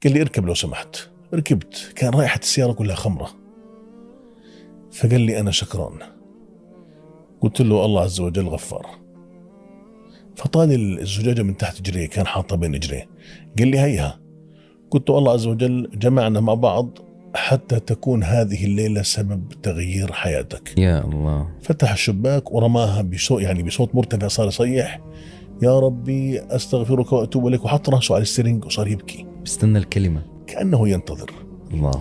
قال لي اركب لو سمحت. ركبت، كان رائحة السيارة كلها خمرة. فقال لي أنا شكران. قلت له الله عز وجل غفار. فطاني الزجاجة من تحت جريه، كان حاطها بين اجريه. قال لي هيها. قلت له الله عز وجل جمعنا مع بعض حتى تكون هذه الليلة سبب تغيير حياتك. يا الله. فتح الشباك ورماها بصوت مرتفع، صار يصيح يا ربي أستغفرك وأتوب إليك، وحط راسه على السرنج وصار يبكي، بستنى الكلمة كأنه ينتظر. الله.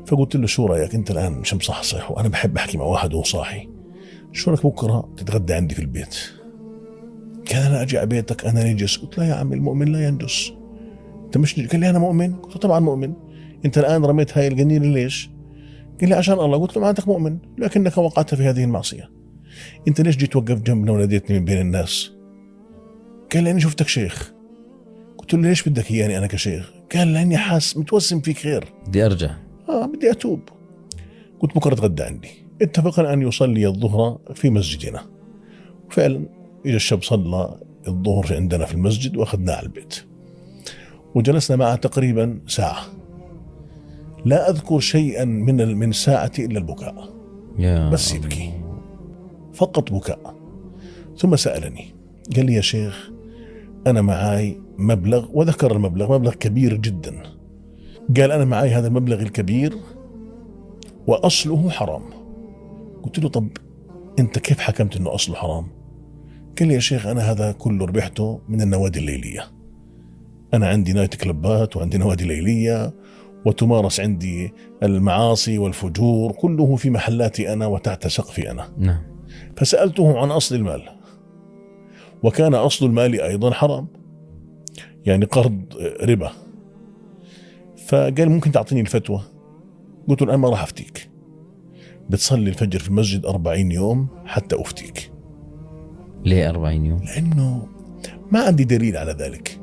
فقلت له شو رأيك أنت الآن مش مصحصح وأنا بحب أحكي مع واحد وهو صاحي، شو رأيك بكرة تتغدى عندي في البيت؟ كان أنا أجي على بيتك أنا نجس. قلت لا يا عم، المؤمن لا ينجس. أنت مش نجس. قال لي أنا مؤمن. قلت له طبعا مؤمن. أنت الآن رميت هاي القنينة ليش؟ قال لي عشان الله. قلت له معناتك مؤمن لكنك وقعت في هذه المعصية. أنت ليش جيت توقف جنبنا وناديتني من بين الناس؟ قال لي أنا شفتك شيخ. قلت له ليش بدك إياني أنا كشيخ؟ قال لأني حاس متوسم فيك خير، بدي أرجع. بدي أتوب. قلت بكرة تغدى عندي. اتفقنا أن يصلي الظهر في مسجدنا. فعلا إجا الشاب صلى الظهر عندنا في المسجد وأخذناه على البيت، وجلسنا معه تقريبا ساعة. لا أذكر شيئا من ساعتي إلا البكاء، بس يبكي فقط بكاء. ثم سألني قال لي يا شيخ أنا معاي مبلغ، وذكر المبلغ، مبلغ كبير جدا. قال أنا معاي هذا المبلغ الكبير وأصله حرام. قلت له طب أنت كيف حكمت أنه أصله حرام؟ قال لي يا شيخ أنا هذا كله ربحته من النوادي الليلية. أنا عندي نايت كلبات وعندي نوادي ليلية، وتمارس عندي المعاصي والفجور كله في محلاتي أنا وتحت سقفي أنا. نعم. فسألته عن أصل المال، وكان أصل المال أيضا حرام، يعني قرض ربا. فقال ممكن تعطيني الفتوى؟ قلت له أنا ما راح أفتيك، بتصلي الفجر في المسجد 40 يوم حتى أفتيك. ليه 40 يوم؟ لأنه ما عندي دليل على ذلك.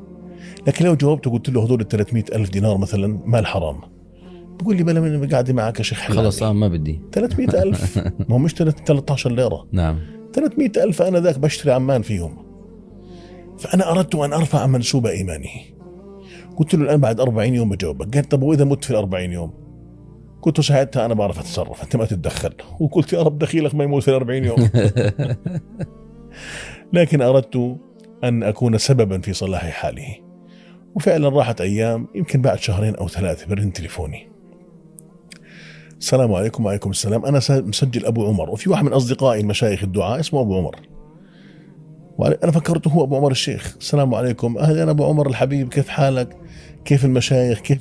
لكن لو جاوبته قلت له هذول 300,000 دينار مثلا مال حرام، بقول لي بلا من قاعد معك يا شيخ حلال. خلص ما بدي 300,000 ما هو مش 13 ليرة. نعم. 300,000 أنا ذاك بشتري عمان فيهم. فأنا أردت أن أرفع منسوب إيمانه. قلت له الآن بعد 40 يوم بجاوبك. قال طب وإذا مت في 40 يوم؟ قلت له ساعتها أنا بعرف أتصرف، أنت ما تتدخل. وقلت يا رب دخيلك ما يموت في 40 يوم. لكن أردت أن أكون سببا في صلاح حاله. وفعلا راحت أيام، يمكن بعد 2 أو 3 برن تليفوني، السلام عليكم. وعليكم السلام، أنا مسجل أبو عمر، وفي واحد من أصدقائي المشايخ الدعاء اسمه أبو عمر، وأنا فكرته هو أبو عمر الشيخ. السلام عليكم، أهلا أبو عمر الحبيب، كيف حالك؟ كيف المشايخ؟ كيف